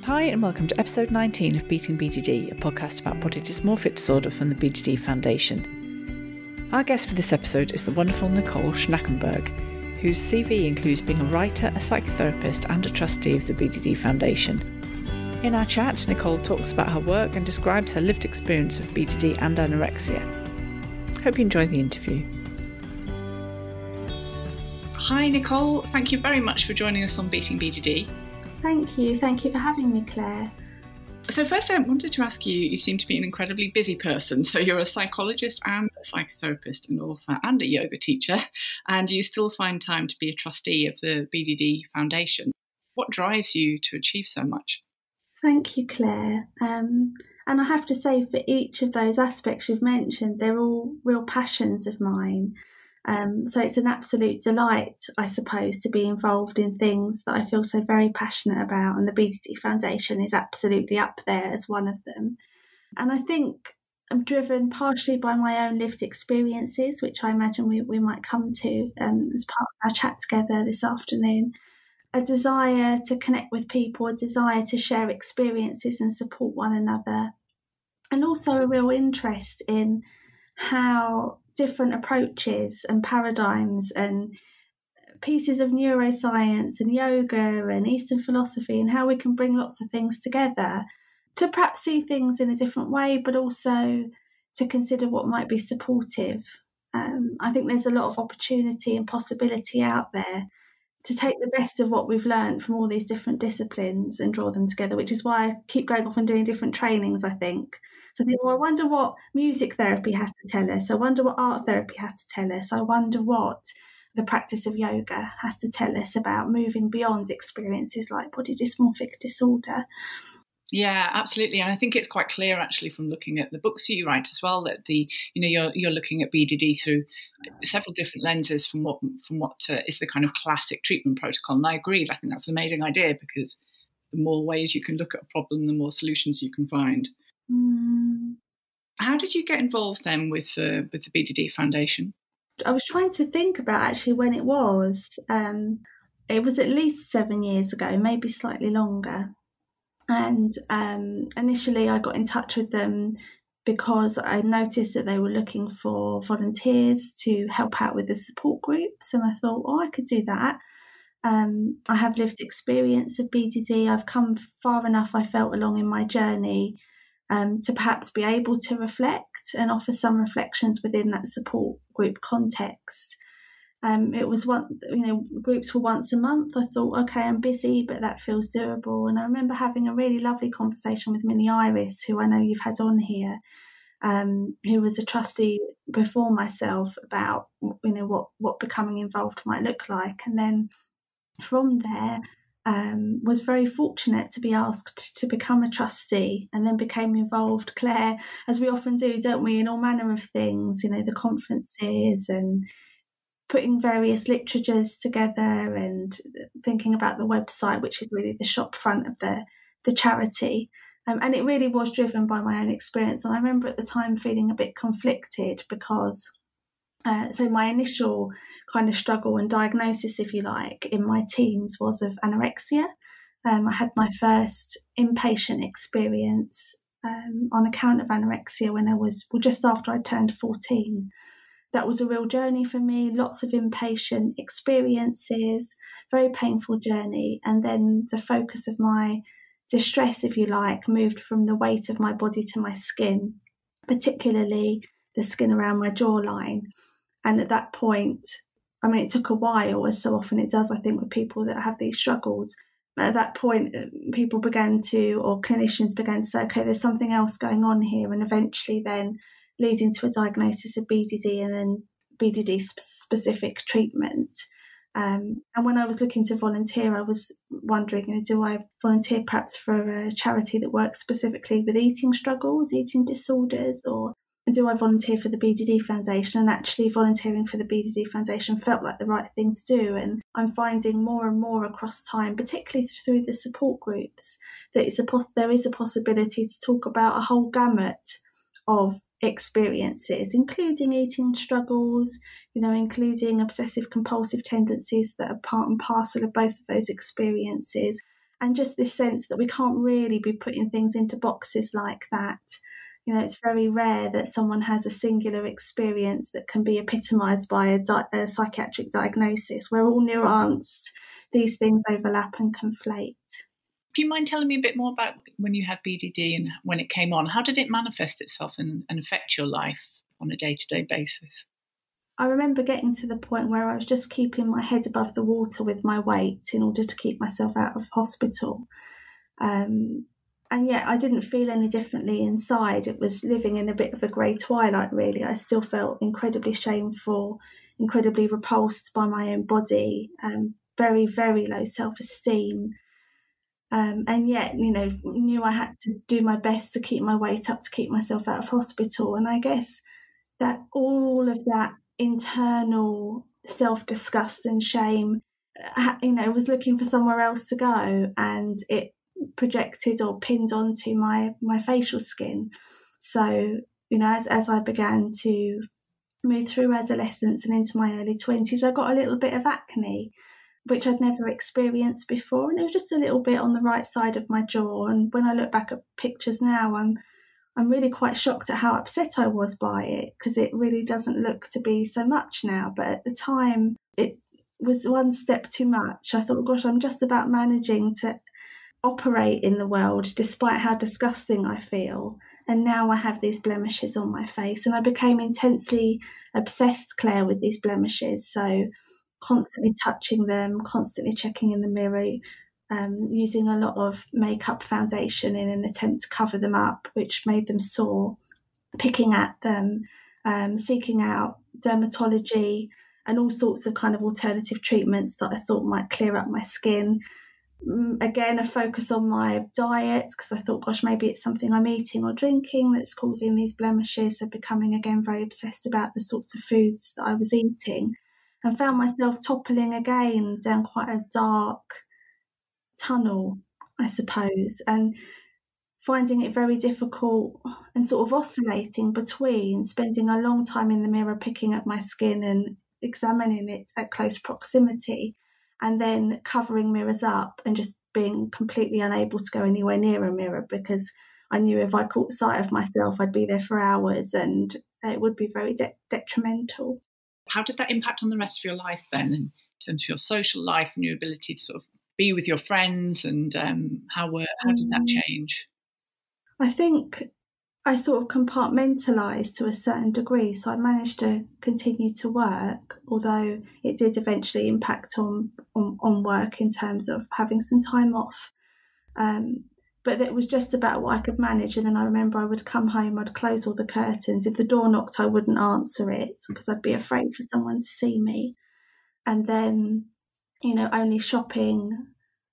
Hi and welcome to episode 19 of Beating BDD, a podcast about body dysmorphic disorder from the BDD Foundation. Our guest for this episode is the wonderful Nicole Schnackenberg, whose CV includes being a writer, a psychotherapist and a trustee of the BDD Foundation. In our chat, Nicole talks about her work and describes her lived experience of BDD and anorexia. Hope you enjoy the interview. Hi Nicole, thank you very much for joining us on Beating BDD. Thank you for having me, Claire. So first I wanted to ask you, you seem to be an incredibly busy person. So you're a psychologist and a psychotherapist, an author and a yoga teacher, and you still find time to be a trustee of the BDD Foundation. What drives you to achieve so much? Thank you, Claire. And I have to say, for each of those aspects you've mentioned, they're all real passions of mine. So it's an absolute delight, I suppose, to be involved in things that I feel so very passionate about, and the BDD Foundation is absolutely up there as one of them. And I think I'm driven partially by my own lived experiences, which I imagine we might come to as part of our chat together this afternoon. A desire to connect with people, a desire to share experiences and support one another, and also a real interest in how different approaches and paradigms and pieces of neuroscience and yoga and Eastern philosophy and how we can bring lots of things together to perhaps see things in a different way, but also to consider what might be supportive. I think there's a lot of opportunity and possibility out there to take the best of what we've learned from all these different disciplines and draw them together, which is why I keep going off and doing different trainings, I think. So I think, well, I wonder what music therapy has to tell us. I wonder what art therapy has to tell us. I wonder what the practice of yoga has to tell us about moving beyond experiences like body dysmorphic disorder. Yeah, absolutely. And I think it's quite clear actually from looking at the books you write as well that you're looking at BDD through several different lenses from what is the kind of classic treatment protocol. And I agree. I think that's an amazing idea because the more ways you can look at a problem, the more solutions you can find. How did you get involved then with the BDD Foundation? I was trying to think about actually when it was. It was at least 7 years ago, maybe slightly longer. And initially I got in touch with them because I noticed that they were looking for volunteers to help out with the support groups. And I thought, I could do that. I have lived experience of BDD. I've come far enough, I felt, along in my journey to perhaps be able to reflect and offer some reflections within that support group context. It was groups were once a month. I thought, okay, I'm busy, but that feels doable. And I remember having a really lovely conversation with Minnie Iris, who I know you've had on here, who was a trustee before myself, about what becoming involved might look like. And then from there, was very fortunate to be asked to become a trustee, and then became involved, Claire, as we often do, don't we, in all manner of things, the conferences and putting various literatures together and thinking about the website, which is really the shop front of the charity. And it really was driven by my own experience. And I remember at the time feeling a bit conflicted because so my initial kind of struggle and diagnosis, if you like, in my teens was of anorexia. I had my first inpatient experience on account of anorexia when I was just after I turned 14. That was a real journey for me, lots of inpatient experiences, very painful journey. And then the focus of my distress, if you like, moved from the weight of my body to my skin, particularly the skin around my jawline. And at that point, it took a while, as so often it does, I think, with people that have these struggles. But at that point, people began to, or clinicians began to say, okay, there's something else going on here. And eventually then leading to a diagnosis of BDD and then BDD specific treatment. And when I was looking to volunteer, I was wondering, do I volunteer perhaps for a charity that works specifically with eating struggles, eating disorders, or do I volunteer for the BDD Foundation? And actually volunteering for the BDD Foundation felt like the right thing to do. And I'm finding more and more across time, particularly through the support groups, that there is a possibility to talk about a whole gamut of experiences, including eating struggles, including obsessive compulsive tendencies that are part and parcel of both of those experiences, And just this sense that we can't really be putting things into boxes like that. You know, it's very rare that someone has a singular experience that can be epitomised by a psychiatric diagnosis. We're all nuanced. These things overlap and conflate. Do you mind telling me a bit more about when you had BDD and when it came on? How did it manifest itself and affect your life on a day-to-day basis? I remember getting to the point where I was just keeping my head above the water with my weight in order to keep myself out of hospital. And yet I didn't feel any differently inside. It was living in a bit of a grey twilight, really. I still felt incredibly shameful, incredibly repulsed by my own body, very, very low self-esteem. And yet, you know, knew I had to do my best to keep my weight up, to keep myself out of hospital. And I guess that all of that internal self-disgust and shame, you know, was looking for somewhere else to go, and it projected or pinned onto my facial skin. So, you know, as I began to move through adolescence and into my early 20s, I got a little bit of acne, which I'd never experienced before, and it was just a little bit on the right side of my jaw. And when I look back at pictures now, I'm really quite shocked at how upset I was by it, because it really doesn't look to be so much now. But at the time, it was one step too much. I thought, gosh, I'm just about managing to operate in the world despite how disgusting I feel. And now I have these blemishes on my face. And I became intensely obsessed, Claire, with these blemishes. So constantly touching them, constantly checking in the mirror, using a lot of makeup foundation in an attempt to cover them up, which made them sore, picking at them, seeking out dermatology and all sorts of kind of alternative treatments that I thought might clear up my skin. Again, a focus on my diet, because I thought, gosh, maybe it's something I'm eating or drinking that's causing these blemishes. So becoming again very obsessed about the sorts of foods that I was eating, and found myself toppling again down quite a dark tunnel, I suppose, and finding it very difficult and sort of oscillating between spending a long time in the mirror picking at my skin and examining it at close proximity, and then covering mirrors up and just being completely unable to go anywhere near a mirror, because I knew if I caught sight of myself, I'd be there for hours and it would be very detrimental. How did that impact on the rest of your life then, in terms of your social life and your ability to sort of be with your friends, and how did that change? I think I sort of compartmentalised to a certain degree, so I managed to continue to work, although it did eventually impact on work in terms of having some time off. But it was just about what I could manage. And then I remember I would come home, I'd close all the curtains. If the door knocked, I wouldn't answer it because I'd be afraid for someone to see me. And then, you know, only shopping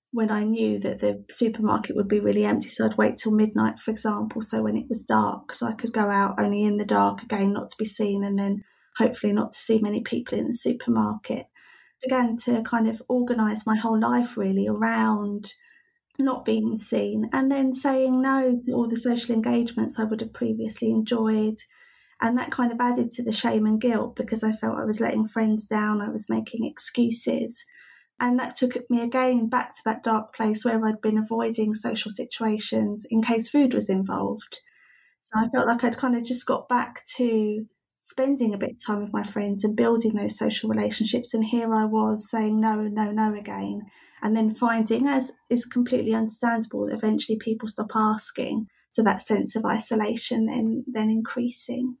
when I knew that the supermarket would be really empty. So I'd wait till midnight, for example, so when it was dark, so I could go out only in the dark, again, not to be seen, and then hopefully not to see many people in the supermarket. Began to kind of organise my whole life really around not being seen, and then saying no to all the social engagements I would have previously enjoyed. And that kind of added to the shame and guilt, because I felt I was letting friends down, I was making excuses. And that took me again back to that dark place where I'd been avoiding social situations in case food was involved. So I felt like I'd kind of just got back to spending a bit of time with my friends and building those social relationships. And here I was saying no, no, no again. And then finding, as is completely understandable, that eventually people stop asking. So that sense of isolation then increasing.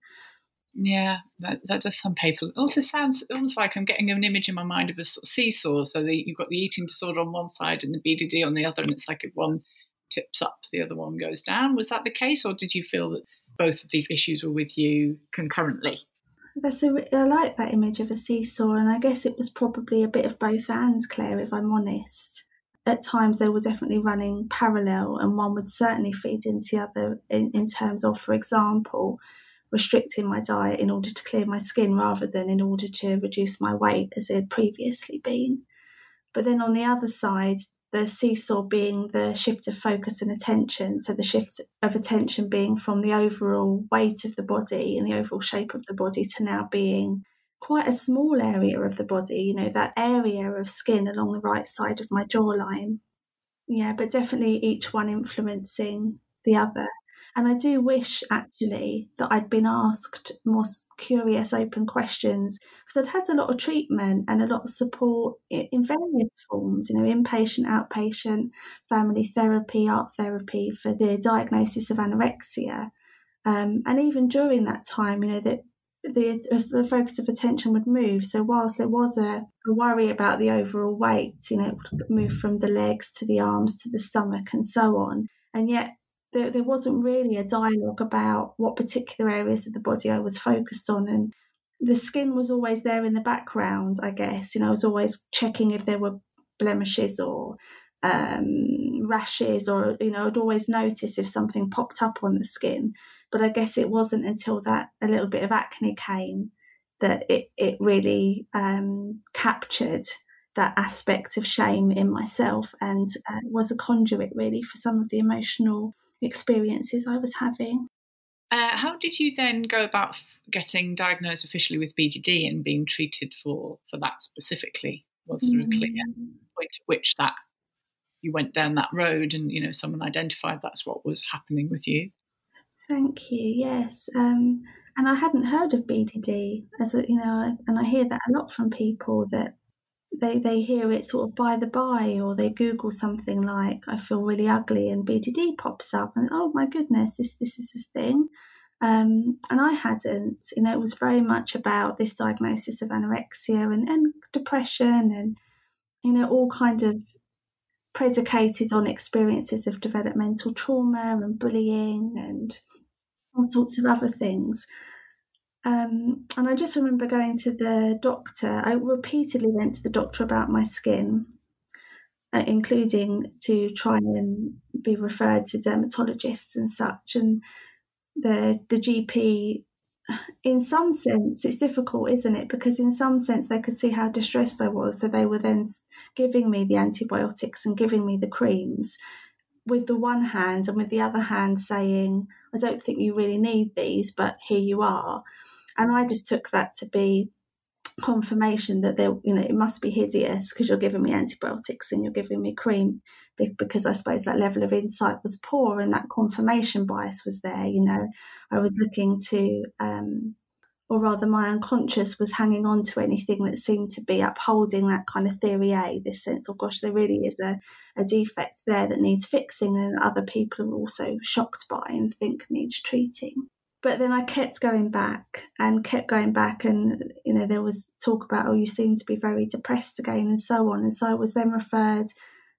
Yeah, that does sound painful. It also sounds almost like I'm getting an image in my mind of a sort of seesaw. So you've got the eating disorder on one side and the BDD on the other, and it's like if one tips up, the other one goes down. Was that the case, or did you feel that both of these issues were with you concurrently? I like that image of a seesaw, and I guess it was probably a bit of both and, Claire, if I'm honest. At times they were definitely running parallel, and one would certainly feed into the other in terms of, for example, restricting my diet in order to clear my skin rather than in order to reduce my weight as it had previously been. But then on the other side, the seesaw being the shift of focus and attention. So the shift of attention being from the overall weight of the body and the overall shape of the body to now being quite a small area of the body, you know, that area of skin along the right side of my jawline. Yeah, but definitely each one influencing the other. And I do wish actually that I'd been asked more curious, open questions, because I'd had a lot of treatment and a lot of support in various forms, inpatient, outpatient, family therapy, art therapy for the diagnosis of anorexia. And even during that time, that the focus of attention would move. So whilst there was a worry about the overall weight, it would move from the legs to the arms to the stomach and so on. And yet there wasn't really a dialogue about what particular areas of the body I was focused on. And the skin was always there in the background, I guess. I was always checking if there were blemishes or rashes, or I'd always notice if something popped up on the skin. But I guess it wasn't until that a little bit of acne came that it really captured that aspect of shame in myself, and was a conduit really for some of the emotional experiences I was having. How did you then go about getting diagnosed officially with BDD and being treated for that specifically? Was there a clear point at which that you went down that road and, someone identified that's what was happening with you? Thank you. Yes. And I hadn't heard of BDD and I hear that a lot from people, that they hear it sort of by the by, or they Google something like, I feel really ugly, and BDD pops up, and oh my goodness, this is a thing. And I hadn't, it was very much about this diagnosis of anorexia and depression and, all kind of predicated on experiences of developmental trauma and bullying and all sorts of other things. And I just remember going to the doctor. I repeatedly went to the doctor about my skin, including to try and be referred to dermatologists and such. And the GP, in some sense, it's difficult, isn't it? Because in some sense, they could see how distressed I was. So they were then giving me the antibiotics and giving me the creams with the one hand, and with the other hand saying, I don't think you really need these, but here you are. And I just took that to be confirmation that it must be hideous because you're giving me antibiotics and you're giving me cream, because I suppose that level of insight was poor and that confirmation bias was there. I was looking to, or rather my unconscious was hanging on to anything that seemed to be upholding that kind of theory A, this sense of, gosh, there really is a defect there that needs fixing, and other people are also shocked by and think needs treating. But then I kept going back, and there was talk about, oh, you seem to be very depressed again, and so on. And so I was then referred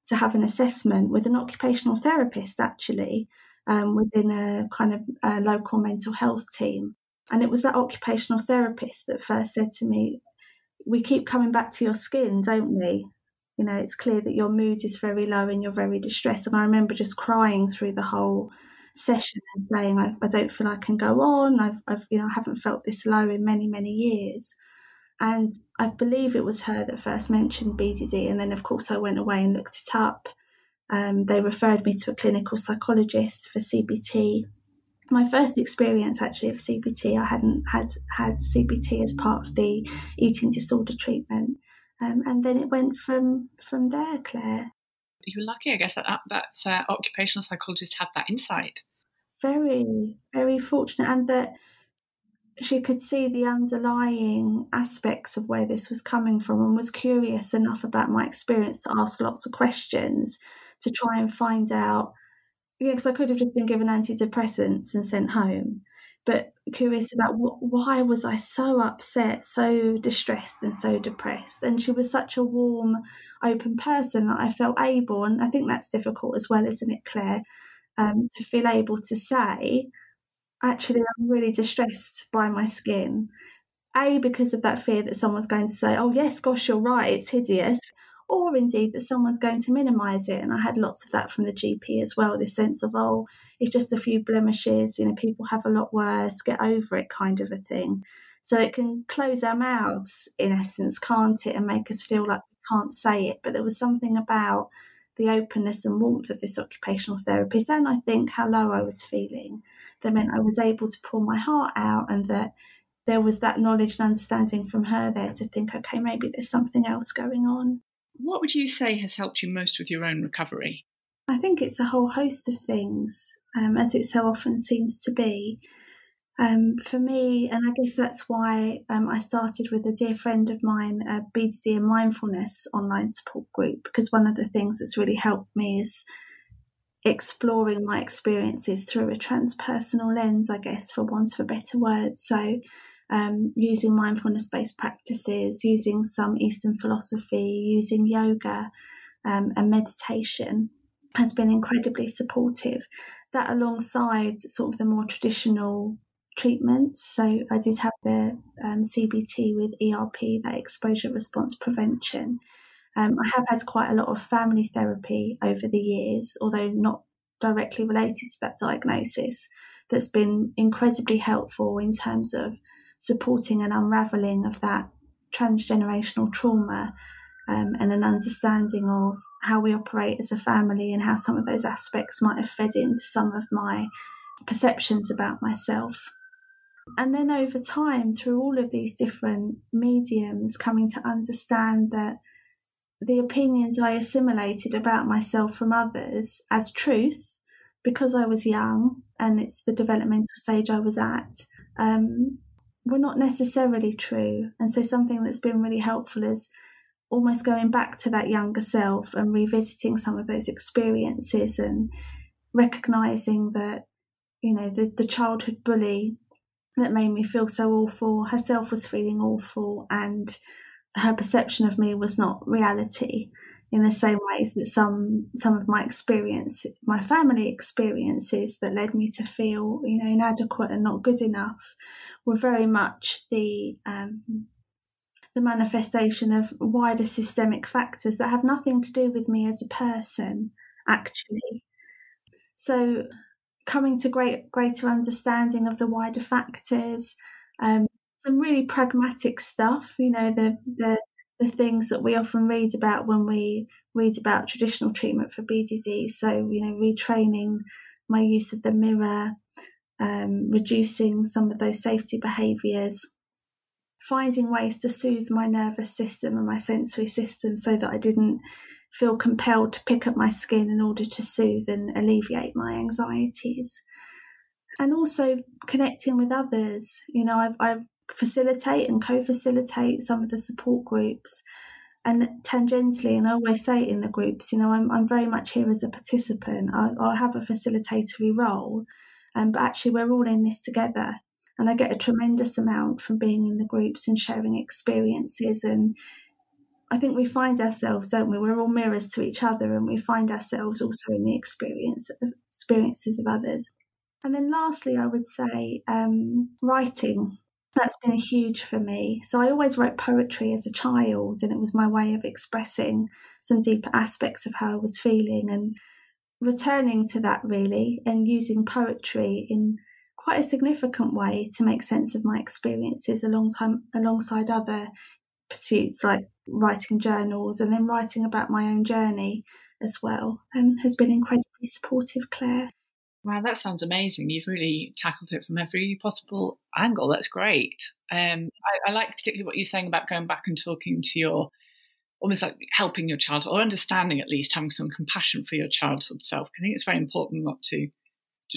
to have an assessment with an occupational therapist, actually, within a kind of local mental health team. And it was that occupational therapist that first said to me, we keep coming back to your skin, don't we? It's clear that your mood is very low and you're very distressed. And I remember just crying through the whole session and saying, I don't feel I can go on. I haven't felt this low in many, many years. And I believe it was her that first mentioned BDD. And then, of course, I went away and looked it up. They referred me to a clinical psychologist for CBT. My first experience, actually, of CBT, I hadn't had CBT as part of the eating disorder treatment. And then it went from there, Claire. You were lucky, I guess, that occupational psychologist had that insight. Very, very fortunate, and that she could see the underlying aspects of where this was coming from, and was curious enough about my experience to ask lots of questions to try and find out, because I could have just been given antidepressants and sent home, but curious about why was I so upset, so distressed and so depressed. And she was such a warm, open person that I felt able, and I think that's difficult as well, isn't it, Claire, to feel able to say, actually, I'm really distressed by my skin. A, because of that fear that someone's going to say, oh yes, gosh, you're right, it's hideous. Or indeed that someone's going to minimise it. And I had lots of that from the GP as well, this sense of, oh, it's just a few blemishes, people have a lot worse, get over it, kind of a thing. So it can close our mouths, in essence, can't it, and make us feel like we can't say it. But there was something about the openness and warmth of this occupational therapist, and I think how low I was feeling, that meant I was able to pour my heart out, and that there was that knowledge and understanding from her there to think, okay, maybe there's something else going on. What would you say has helped you most with your own recovery? I think it's a whole host of things, as it so often seems to be. For me, and I guess that's why I started with a dear friend of mine, a BDD and mindfulness online support group, because one of the things that's really helped me is exploring my experiences through a transpersonal lens, I guess, for want of a better word. So using mindfulness-based practices, using some Eastern philosophy, using yoga and meditation has been incredibly supportive. That alongside sort of the more traditional treatments. So I did have the CBT with ERP, that exposure response prevention. I have had quite a lot of family therapy over the years, although not directly related to that diagnosis, that's been incredibly helpful in terms of supporting an unravelling of that transgenerational trauma and an understanding of how we operate as a family and how some of those aspects might have fed into some of my perceptions about myself. And then over time, through all of these different mediums, coming to understand that the opinions I assimilated about myself from others as truth, because I was young and it's the developmental stage I was at, were not necessarily true. And so something that's been really helpful is almost going back to that younger self and revisiting some of those experiences and recognising that, you know, the childhood bully that made me feel so awful herself was feeling awful, and her perception of me was not reality, in the same ways that some of my experience, my family experiences that led me to feel, you know, inadequate and not good enough, were very much the manifestation of wider systemic factors that have nothing to do with me as a person, actually. So coming to greater understanding of the wider factors, some really pragmatic stuff, you know, the things that we often read about when we read about traditional treatment for BDD. So, you know, retraining my use of the mirror, reducing some of those safety behaviours, finding ways to soothe my nervous system and my sensory system so that I didn't feel compelled to pick up my skin in order to soothe and alleviate my anxieties. And also connecting with others. You know, I facilitate and co-facilitate some of the support groups, and tangentially, and I always say in the groups, you know, I'm very much here as a participant. I'll have a facilitatory role, but actually we're all in this together. And I get a tremendous amount from being in the groups and sharing experiences. And I think we find ourselves, don't we? We're all mirrors to each other, and we find ourselves also in the experiences of others. And then lastly, I would say writing. That's been huge for me. So I always wrote poetry as a child, and it was my way of expressing some deeper aspects of how I was feeling, and returning to that really, and using poetry in quite a significant way to make sense of my experiences alongside other pursuits like writing journals, and then writing about my own journey as well, has been incredibly supportive, Claire. Wow, that sounds amazing. You've really tackled it from every possible angle. That's great. I like particularly what you're saying about going back and talking to your, almost like helping your child, or understanding at least, having some compassion for your childhood self. I think it's very important not to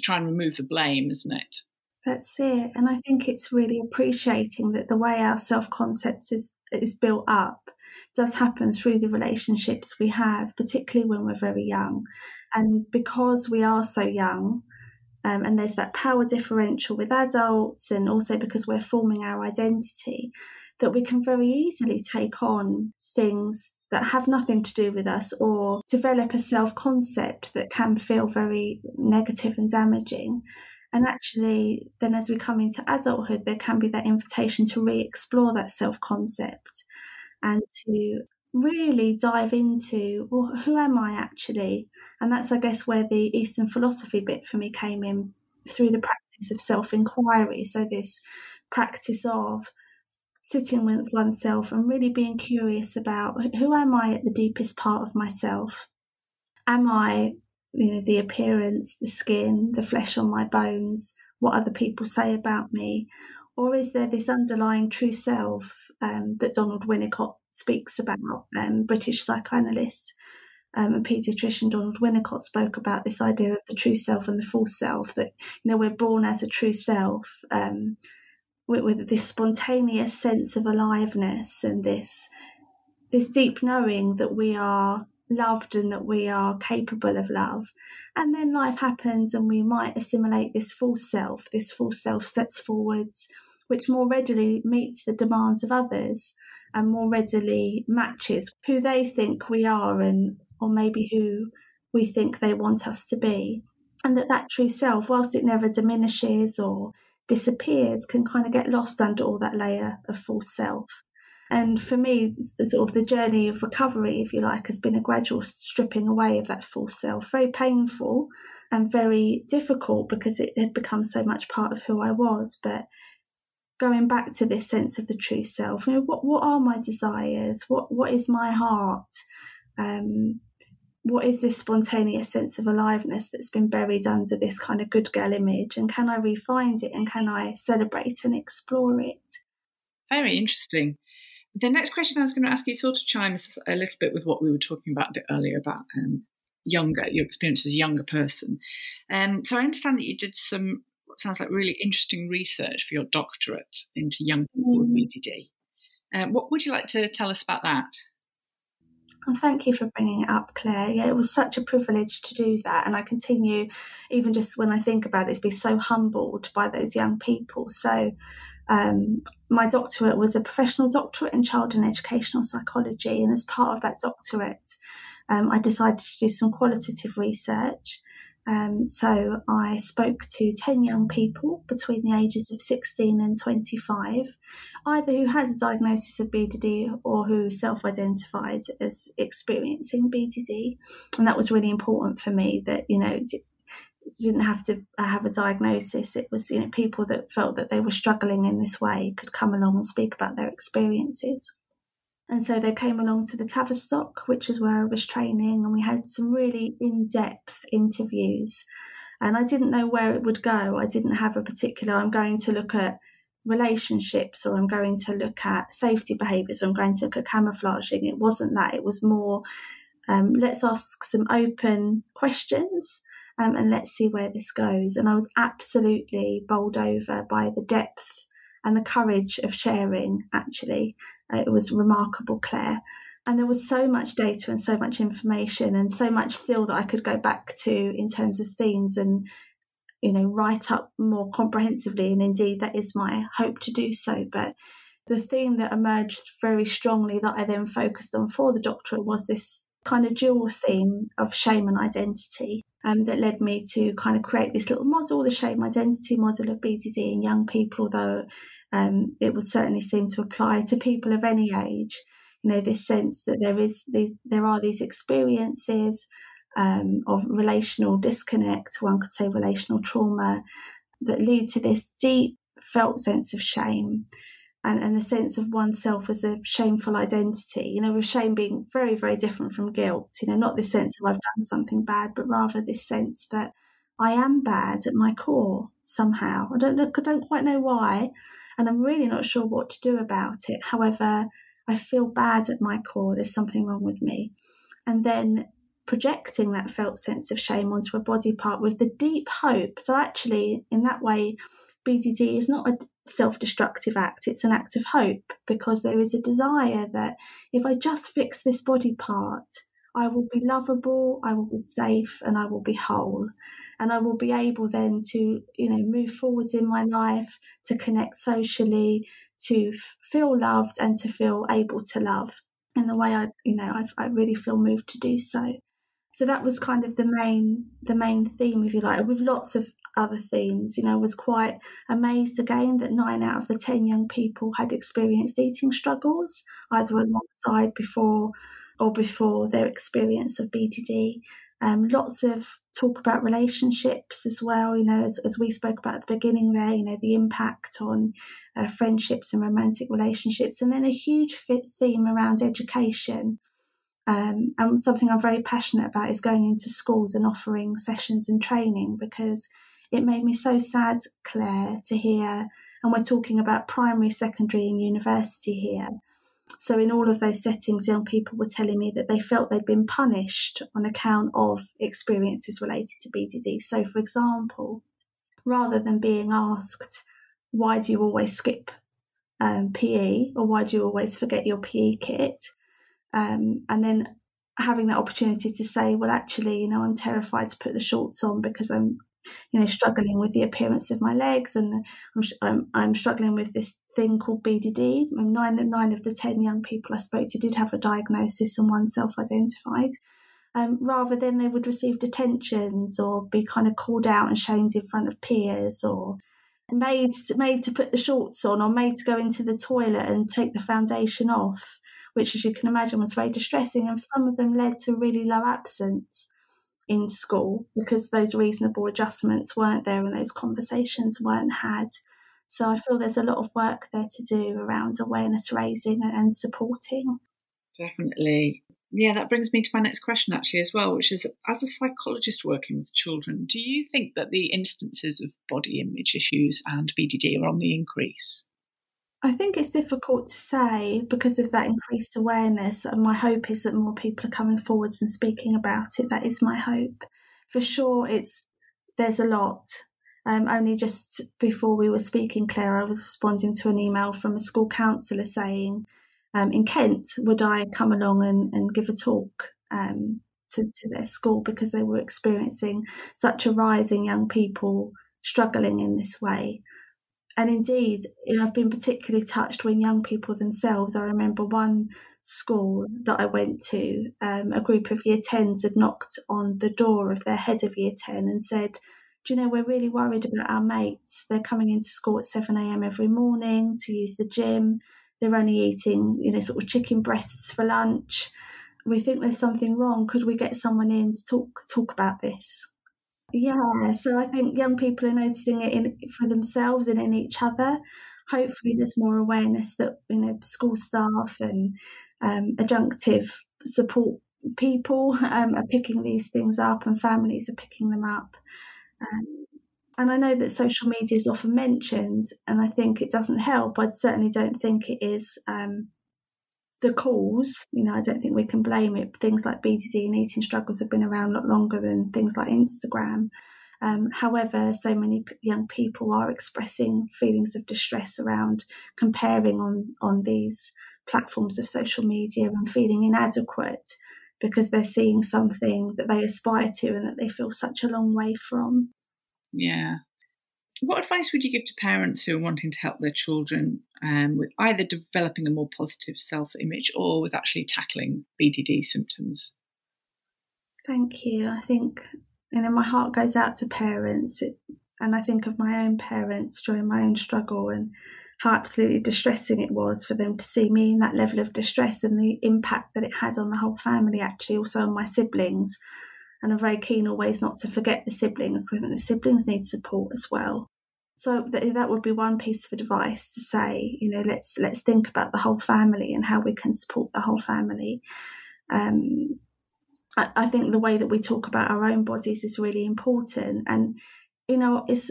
try and remove the blame, isn't it? That's it. And I think it's really appreciating that the way our self-concept is built up does happen through the relationships we have, particularly when we're very young. And because we are so young, and there's that power differential with adults, and also because we're forming our identity, that we can very easily take on things that have nothing to do with us, or develop a self-concept that can feel very negative and damaging. And actually, then as we come into adulthood, there can be that invitation to re-explore that self-concept and to really dive into, well, who am I actually? And that's, I guess, where the Eastern philosophy bit for me came in, through the practice of self-inquiry. So this practice of sitting with oneself and really being curious about, who am I at the deepest part of myself? Am I, you know, the appearance, the skin, the flesh on my bones, what other people say about me? Or is there this underlying true self that Donald Winnicott speaks about, British psychoanalyst, and paediatrician Donald Winnicott spoke about this idea of the true self and the false self, that, we're born as a true self, with this spontaneous sense of aliveness and this deep knowing that we are loved and that we are capable of love. And then life happens and we might assimilate this false self. This false self steps forwards, which more readily meets the demands of others and more readily matches who they think we are, or maybe who we think they want us to be. And that true self, whilst it never diminishes or disappears, can kind of get lost under all that layer of false self. And for me, sort of the journey of recovery, if you like, has been a gradual stripping away of that false self. Very painful and very difficult because it had become so much part of who I was. But going back to this sense of the true self, what are my desires? What is my heart? What is this spontaneous sense of aliveness that's been buried under this kind of good girl image? And can I re-find it? And can I celebrate and explore it? Very interesting. The next question I was going to ask you sort of chimes a little bit with what we were talking about a bit earlier about your experience as a younger person. So I understand that you did some, what sounds like really interesting research for your doctorate into young people with BDD. What would you like to tell us about that? Well, thank you for bringing it up, Claire. Yeah, it was such a privilege to do that. And I continue, even just when I think about it, to be so humbled by those young people. So my doctorate was a professional doctorate in child and educational psychology. And as part of that doctorate, I decided to do some qualitative research. So I spoke to 10 young people between the ages of 16 and 25, either who had a diagnosis of BDD or who self-identified as experiencing BDD. And that was really important for me, that, didn't have to have a diagnosis. It was, people that felt that they were struggling in this way could come along and speak about their experiences. And so they came along to the Tavistock, which is where I was training, and we had some really in-depth interviews. And I didn't know where it would go. I didn't have a particular, I'm going to look at relationships, or I'm going to look at safety behaviours, or I'm going to look at camouflaging. It wasn't that. It was more, let's ask some open questions and let's see where this goes. And I was absolutely bowled over by the depth and the courage of sharing, actually. It was remarkable, Claire. And there was so much data and so much information and so much still that I could go back to in terms of themes and, write up more comprehensively. And indeed, that is my hope to do so. But the theme that emerged very strongly that I then focused on for the doctorate was this kind of dual theme of shame and identity, that led me to kind of create this little model, the shame identity model of BDD in young people, although it would certainly seem to apply to people of any age. This sense that there are these experiences of relational disconnect, one could say relational trauma, that lead to this deep felt sense of shame and a sense of oneself as a shameful identity, with shame being very, very different from guilt, not this sense of I've done something bad, but rather this sense that I am bad at my core somehow. I don't quite know why, and I'm really not sure what to do about it. However, I feel bad at my core. There's something wrong with me. And then projecting that felt sense of shame onto a body part with the deep hope. So actually, in that way, BDD is not a self-destructive act. It's an act of hope, because there is a desire that if I just fix this body part, I will be lovable, I will be safe, and I will be whole. And I will be able then to, move forwards in my life, to connect socially, to feel loved and to feel able to love in the way I really feel moved to do so. So that was kind of the main theme, if you like, with lots of other themes. I was quite amazed again that 9 out of the 10 young people had experienced eating struggles, either alongside before their experience of BDD. Lots of talk about relationships as well, as we spoke about at the beginning there, the impact on friendships and romantic relationships. And then a huge theme around education. And something I'm very passionate about is going into schools and offering sessions and training, because it made me so sad, Claire, to hear, and we're talking about primary, secondary and university here, So in all of those settings, young people were telling me that they felt they'd been punished on account of experiences related to BDD. So, for example, rather than being asked, why do you always skip PE, or why do you always forget your PE kit? And then having that opportunity to say, well, actually, I'm terrified to put the shorts on because I'm, struggling with the appearance of my legs, and I'm struggling with this thing called BDD. And 9 of the 10 young people I spoke to did have a diagnosis, and one self-identified. Rather than they would receive detentions or be kind of called out and shamed in front of peers, or made to put the shorts on, or made to go into the toilet and take the foundation off, which, as you can imagine, was very distressing. And some of them led to really low absence in school because those reasonable adjustments weren't there and those conversations weren't had. So I feel there's a lot of work there to do around awareness raising and supporting. Definitely. Yeah, that brings me to my next question actually as well, which is, as a psychologist working with children, do you think that the instances of body image issues and BDD are on the increase? I think it's difficult to say because of that increased awareness, and my hope is that more people are coming forwards and speaking about it. That is my hope. For sure, there's a lot. Only just before we were speaking, Claire, I was responding to an email from a school counsellor saying, in Kent, would I come along and give a talk to their school because they were experiencing such a rise in young people struggling in this way. And indeed, I've been particularly touched when young people themselves, I remember one school that I went to, a group of year 10s had knocked on the door of their head of year 10 and said, do you know, we're really worried about our mates. They're coming into school at 7 a.m. every morning to use the gym. They're only eating, sort of chicken breasts for lunch. We think there's something wrong. Could we get someone in to talk about this? Yeah, so I think young people are noticing it for themselves and in each other. Hopefully there's more awareness that, school staff and adjunctive support people are picking these things up, and families are picking them up. And I know that social media is often mentioned, and I think it doesn't help. I certainly don't think it is the cause. I don't think we can blame it. Things like BDD and eating struggles have been around a lot longer than things like Instagram. However, so many young people are expressing feelings of distress around comparing on these platforms of social media and feeling inadequate because they're seeing something that they aspire to and that they feel such a long way from. Yeah. What advice would you give to parents who are wanting to help their children with either developing a more positive self-image or with actually tackling BDD symptoms? Thank you. I think, my heart goes out to parents, and I think of my own parents during my own struggle and how absolutely distressing it was for them to see me in that level of distress and the impact that it had on the whole family, actually, also on my siblings. And I'm very keen always not to forget the siblings, because I think the siblings need support as well. So that would be one piece of advice, to say, let's think about the whole family and how we can support the whole family. I think the way that we talk about our own bodies is really important. And, it's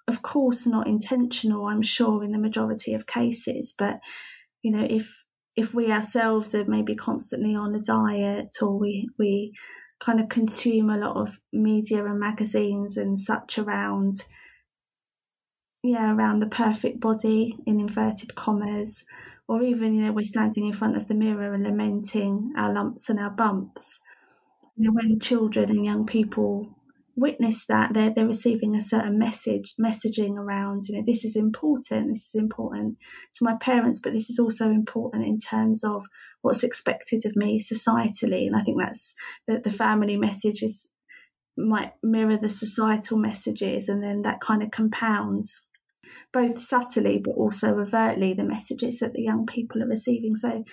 of course not intentional, I'm sure, in the majority of cases. But, if we ourselves are maybe constantly on a diet, or we kind of consume a lot of media and magazines and such around the perfect body, in inverted commas, or even, we're standing in front of the mirror and lamenting our lumps and our bumps. When children and young people witness that, they're receiving a certain messaging around, this is important to my parents, but this is also important in terms of what's expected of me societally. And I think that's the family messages might mirror the societal messages, and then that kind of compounds both subtly but also overtly the messages that the young people are receiving. So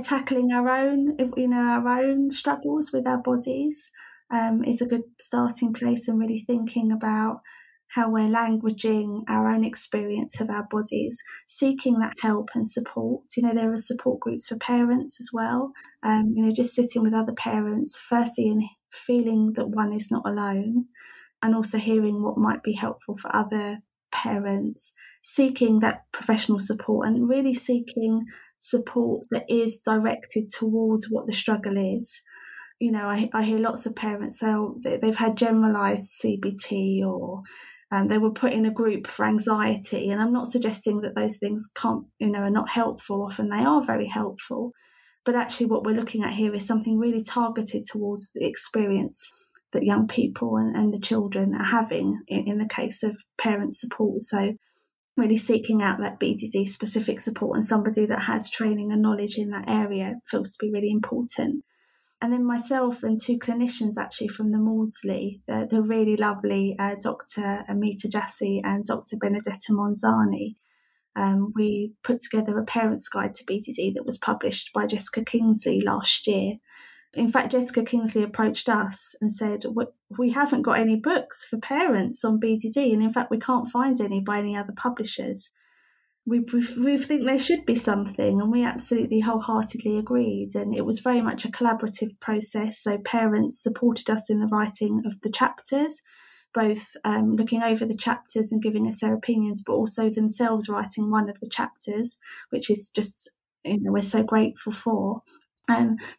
tackling our own struggles with our bodies is a good starting place, and really thinking about how we're languaging our own experience of our bodies, seeking that help and support. There are support groups for parents as well. Just sitting with other parents, firstly, and feeling that one is not alone, and also hearing what might be helpful for other parents, seeking that professional support and really seeking support that is directed towards what the struggle is. You know, I hear lots of parents say, oh, they've had generalised CBT, or they were put in a group for anxiety. And I'm not suggesting that those things are not helpful. Often they are very helpful. But actually what we're looking at here is something really targeted towards the experience that young people and the children are having in the case of parent support. So really seeking out that BDD specific support, and somebody that has training and knowledge in that area feels to be really important. And then myself and 2 clinicians actually from the Maudsley, the really lovely Dr. Amita Jassi and Dr. Benedetta Monzani. We put together a parent's guide to BDD that was published by Jessica Kingsley last year. In fact, Jessica Kingsley approached us and said, we haven't got any books for parents on BDD, and in fact, we can't find any by any other publishers. We think there should be something, and we absolutely wholeheartedly agreed. And it was very much a collaborative process. So parents supported us in the writing of the chapters, both looking over the chapters and giving us their opinions, but also themselves writing one of the chapters, which is just, we're so grateful for.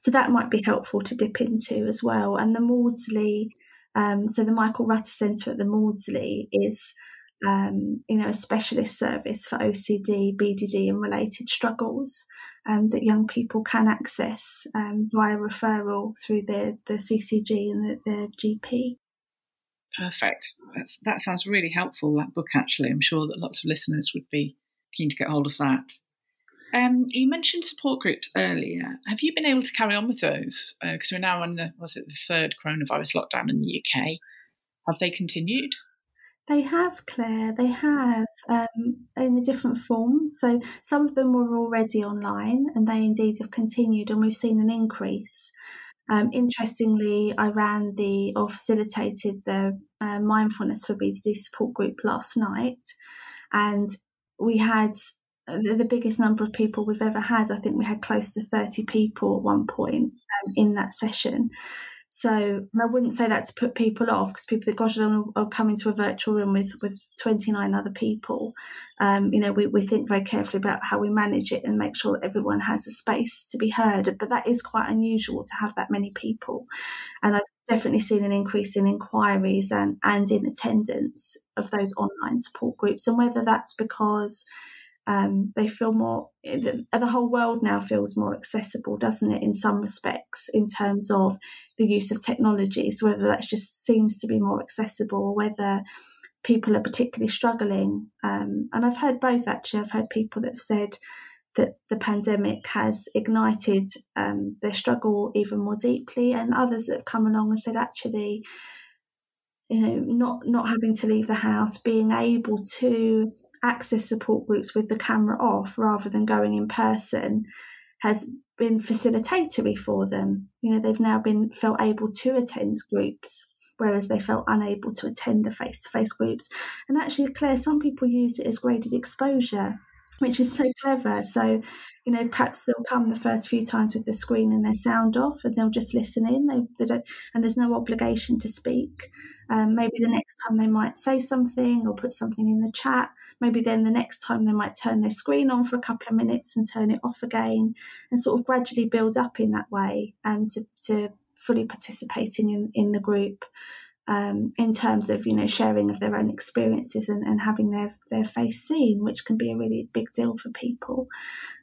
So that might be helpful to dip into as well. And the Maudsley, so the Michael Rutter Centre at the Maudsley is, a specialist service for OCD, BDD and related struggles that young people can access via referral through the CCG and the GP. Perfect. That sounds really helpful, that book, actually. I'm sure that lots of listeners would be keen to get hold of that. You mentioned support groups earlier. Have you been able to carry on with those? Because we're now on the 3rd coronavirus lockdown in the UK. Have they continued? They have, Claire. They have, in a different form. So some of them were already online, and they indeed have continued, and we've seen an increase. Interestingly, I facilitated the Mindfulness for BDD support group last night, and we had the biggest number of people we've ever had. I think we had close to 30 people at one point in that session. So I wouldn't say that to put people off, because people think, gosh, I don't want to come into a virtual room with 29 other people. We think very carefully about how we manage it and make sure that everyone has a space to be heard. But that is quite unusual to have that many people. And I've definitely seen an increase in inquiries and in attendance of those online support groups. And whether that's because they feel more, the whole world now feels more accessible, doesn't it, in some respects, in terms of the use of technology. So whether that just seems to be more accessible, or whether people are particularly struggling. And I've heard both, actually. I've heard people that have said that the pandemic has ignited their struggle even more deeply, and others that have come along and said, actually, not having to leave the house, being able to access support groups with the camera off rather than going in person has been facilitatory for them. They've now felt able to attend groups, whereas they felt unable to attend the face-to-face groups. And actually, Claire, some people use it as graded exposure, which is so clever. So, perhaps they'll come the first few times with the screen and their sound off, and they'll just listen in. They don't, and there's no obligation to speak. Maybe the next time they might say something or put something in the chat. Maybe then the next time they might turn their screen on for a couple of minutes and turn it off again, and sort of gradually build up in that way, to fully participating in the group. In terms of, sharing of their own experiences and having their face seen, which can be a really big deal for people.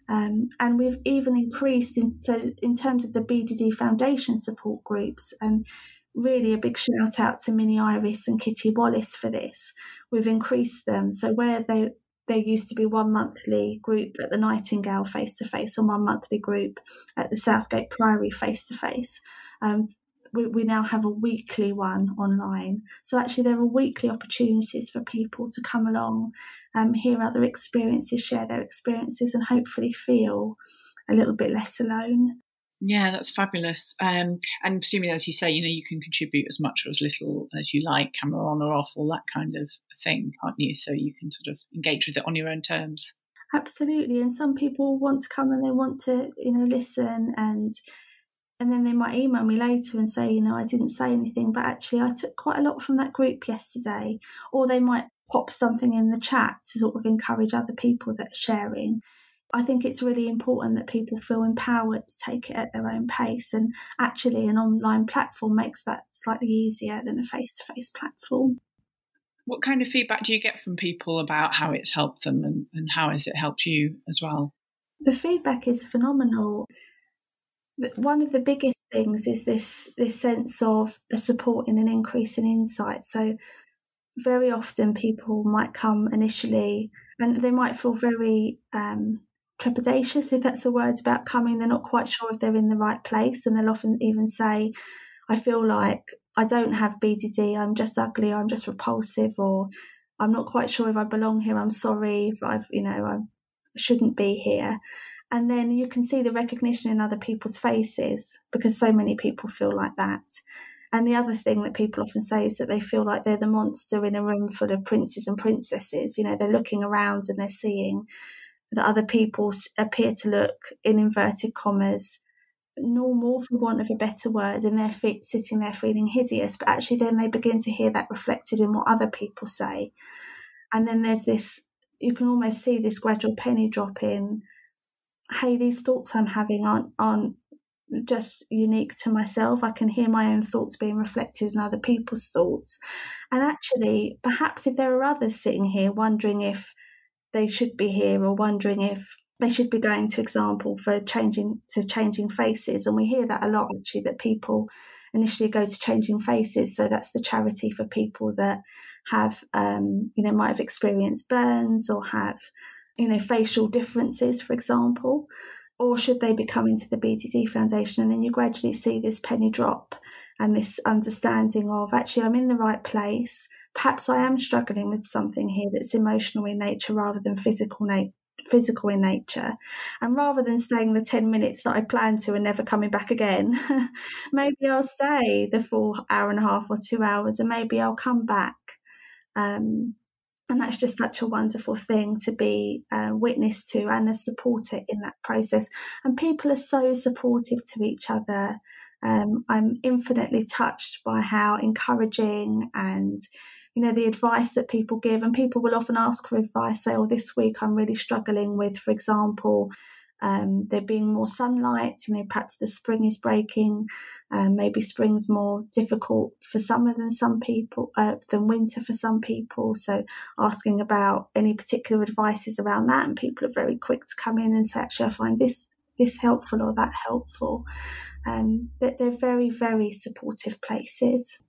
And we've even increased in terms of the BDD Foundation support groups, and really a big shout out to Minnie Iris and Kitty Wallace for this. We've increased them. So where there used to be one monthly group at the Nightingale face-to-face and one monthly group at the Southgate Priory face-to-face, we now have a weekly one online. So actually there are weekly opportunities for people to come along, hear other experiences, share their experiences, and hopefully feel a little bit less alone. Yeah, that's fabulous. And presumably, as you say, you can contribute as much or as little as you like, camera on or off, all that kind of thing, can't you? So you can sort of engage with it on your own terms. Absolutely. And some people want to come and they want to, listen, and then they might email me later and say, I didn't say anything, but actually I took quite a lot from that group yesterday. Or they might pop something in the chat to sort of encourage other people that are sharing. I think it's really important that people feel empowered to take it at their own pace, and actually an online platform makes that slightly easier than a face-to-face platform. What kind of feedback do you get from people about how it's helped them, and how has it helped you as well? The feedback is phenomenal. One of the biggest things is this sense of a support and an increase in insight. So very often people might come initially and they might feel very trepidatious, if that's a word, about coming. They're not quite sure if they're in the right place, and they'll often even say, I feel like I don't have BDD, I'm just ugly, or I'm just repulsive, or I'm not quite sure if I belong here, I'm sorry if I shouldn't be here. And then you can see the recognition in other people's faces, because so many people feel like that. And the other thing that people often say is that they feel like they're the monster in a room full of princes and princesses. They're looking around and they're seeing that other people appear to look, in inverted commas, normal, for want of a better word, and they're sitting there feeling hideous. But actually then they begin to hear that reflected in what other people say. And then there's this, you can almost see this gradual penny drop in, hey, these thoughts I'm having aren't just unique to myself. I can hear my own thoughts being reflected in other people's thoughts. And actually, perhaps if there are others sitting here wondering if they should be here, or wondering if they should be going to example for changing faces. And we hear that a lot, actually, that people initially go to Changing Faces. So that's the charity for people that have, might have experienced burns or have, facial differences, for example. Or should they be coming to the BDD Foundation? And then you gradually see this penny drop and this understanding of, actually, I'm in the right place. Perhaps I am struggling with something here that's emotional in nature rather than physical in nature. And rather than staying the 10 minutes that I planned to and never coming back again, maybe I'll stay the full hour and a half or 2 hours, and maybe I'll come back. And that's just such a wonderful thing to be witness to and a supporter in that process. And people are so supportive to each other. I'm infinitely touched by how encouraging and, the advice that people give. And people will often ask for advice, say, oh, this week I'm really struggling with, for example, there being more sunlight, perhaps the spring is breaking, maybe spring's more difficult for summer than winter for some people. So asking about any particular advices around that, and people are very quick to come in and say, actually, I find this helpful or that helpful. That they're very, very supportive places.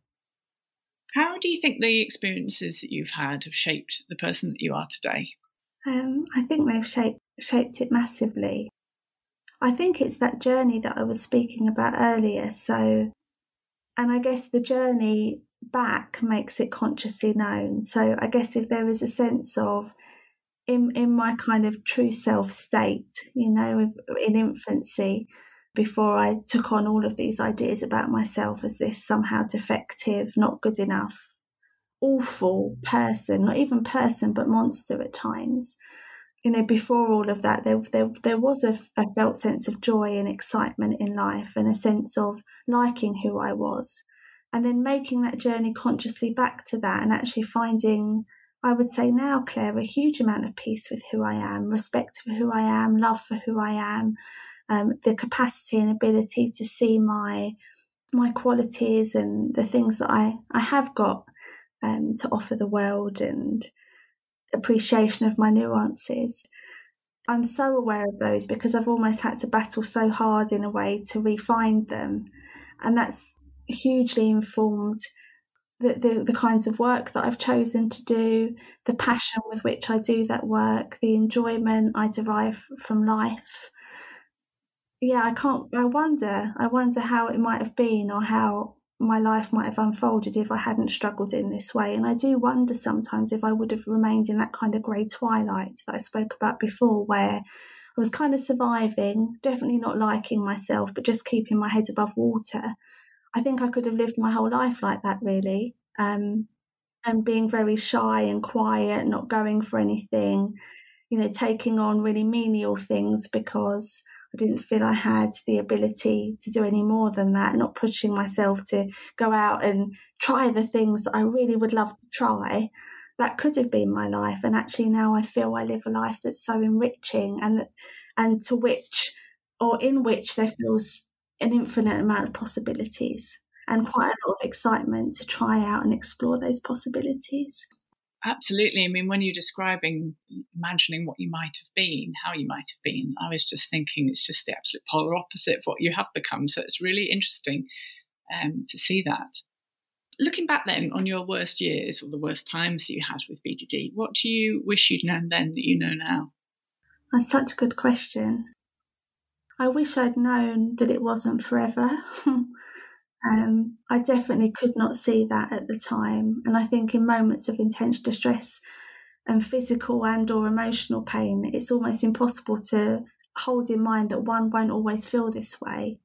How do you think the experiences that you've had have shaped the person that you are today? I think they've shaped it massively. I think it's that journey that I was speaking about earlier. So, and I guess the journey back makes it consciously known. So I guess if there is a sense of, in my kind of true self state, in infancy, before I took on all of these ideas about myself as this somehow defective, not good enough, awful person, not even person, but monster at times. Before all of that, there was a felt sense of joy and excitement in life, and a sense of liking who I was. And then making that journey consciously back to that, and actually finding, I would say now, Claire, a huge amount of peace with who I am, respect for who I am, love for who I am, the capacity and ability to see my qualities and the things that I have got to offer the world, and appreciation of my nuances. I'm so aware of those because I've almost had to battle so hard in a way to re-find them. And that's hugely informed the kinds of work that I've chosen to do, the passion with which I do that work, the enjoyment I derive from life. Yeah, I wonder how it might have been, or how my life might have unfolded if I hadn't struggled in this way. And I do wonder sometimes if I would have remained in that kind of grey twilight that I spoke about before, where I was kind of surviving, definitely not liking myself, but just keeping my head above water. I think I could have lived my whole life like that, really, and being very shy and quiet, not going for anything, taking on really menial things because I didn't feel I had the ability to do any more than that, not pushing myself to go out and try the things that I really would love to try. that could have been my life, and actually now I feel I live a life that's so enriching, and to which, or in which, there feels an infinite amount of possibilities and quite a lot of excitement to try out and explore those possibilities. Absolutely. I mean, when you're describing, imagining what you might have been, how you might have been, I was just thinking it's just the absolute polar opposite of what you have become. So it's really interesting to see that. Looking back then on your worst years or the worst times you had with BDD, what do you wish you'd known then that you know now? That's such a good question. I wish I'd known that it wasn't forever. I definitely could not see that at the time. And I think in moments of intense distress and physical and or emotional pain, it's almost impossible to hold in mind that one won't always feel this way.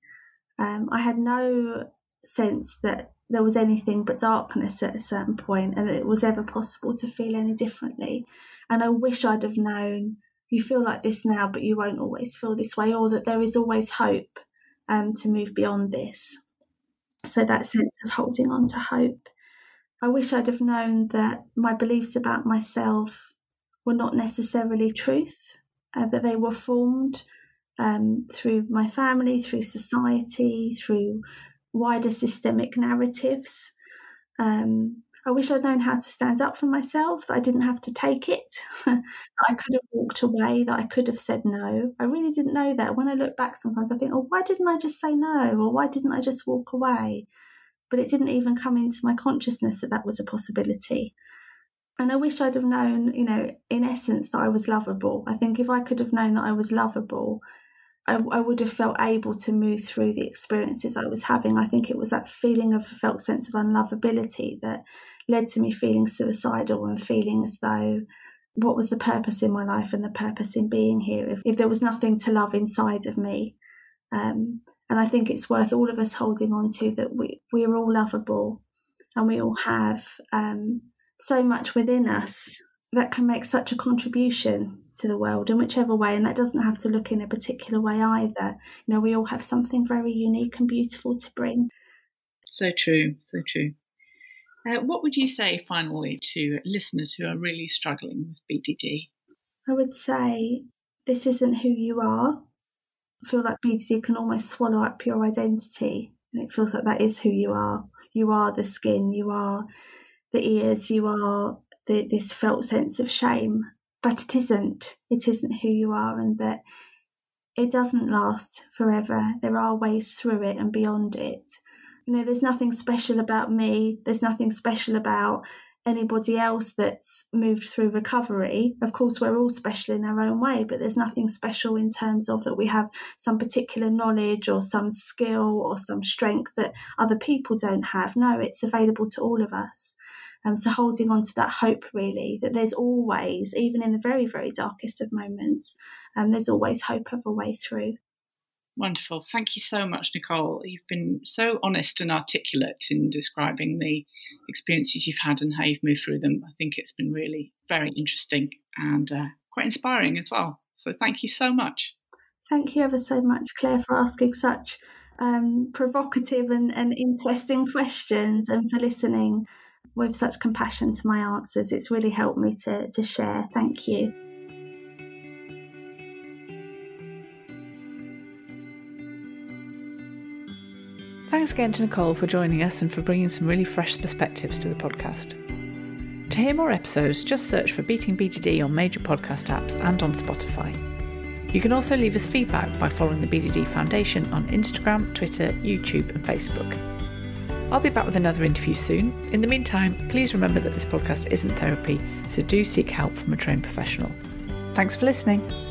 I had no sense that there was anything but darkness at a certain point, and that it was ever possible to feel any differently. And I wish I'd have known, you feel like this now, but you won't always feel this way, or that there is always hope to move beyond this. So that sense of holding on to hope. I wish I'd have known that my beliefs about myself were not necessarily truth, that they were formed through my family, through society, through wider systemic narratives. I wish I'd known how to stand up for myself, that I didn't have to take it, that I could have walked away, that I could have said no. I really didn't know that. When I look back sometimes I think, oh, why didn't I just say no? Or why didn't I just walk away? But it didn't even come into my consciousness that that was a possibility. And I wish I'd have known, in essence, that I was lovable. I think if I could have known that I was lovable, I would have felt able to move through the experiences I was having. I think it was that feeling of a felt sense of unlovability that led to me feeling suicidal and feeling as though, what was the purpose in my life and the purpose in being here if there was nothing to love inside of me? And I think it's worth all of us holding on to that we're all lovable, and we all have so much within us that can make such a contribution to the world in whichever way, and that doesn't have to look in a particular way either. We all have something very unique and beautiful to bring. So true, so true. What would you say finally to listeners who are really struggling with BDD? I would say this isn't who you are. I feel like BDD can almost swallow up your identity, and it feels like that is who you are. You are the skin, you are the ears, you are this felt sense of shame, but it isn't who you are, and that it doesn't last forever. There are ways through it and beyond it. There's nothing special about me. There's nothing special about anybody else that's moved through recovery. Of course, we're all special in our own way, but there's nothing special in terms of that we have some particular knowledge or some skill or some strength that other people don't have. No, it's available to all of us. So holding on to that hope, really, that there's always, even in the very, very darkest of moments, there's always hope of a way through. Wonderful. Thank you so much, Nicole. You've been so honest and articulate in describing the experiences you've had and how you've moved through them. I think it's been really very interesting and quite inspiring as well. So thank you so much. Thank you ever so much, Claire, for asking such provocative and interesting questions, and for listening with such compassion to my answers. It's really helped me to share. Thank you. Thanks again to Nicole for joining us and for bringing some really fresh perspectives to the podcast. To hear more episodes, just search for Beating BDD on major podcast apps and on Spotify. You can also leave us feedback by following the BDD Foundation on Instagram, Twitter, YouTube and Facebook. I'll be back with another interview soon. In the meantime, please remember that this podcast isn't therapy, so do seek help from a trained professional. Thanks for listening.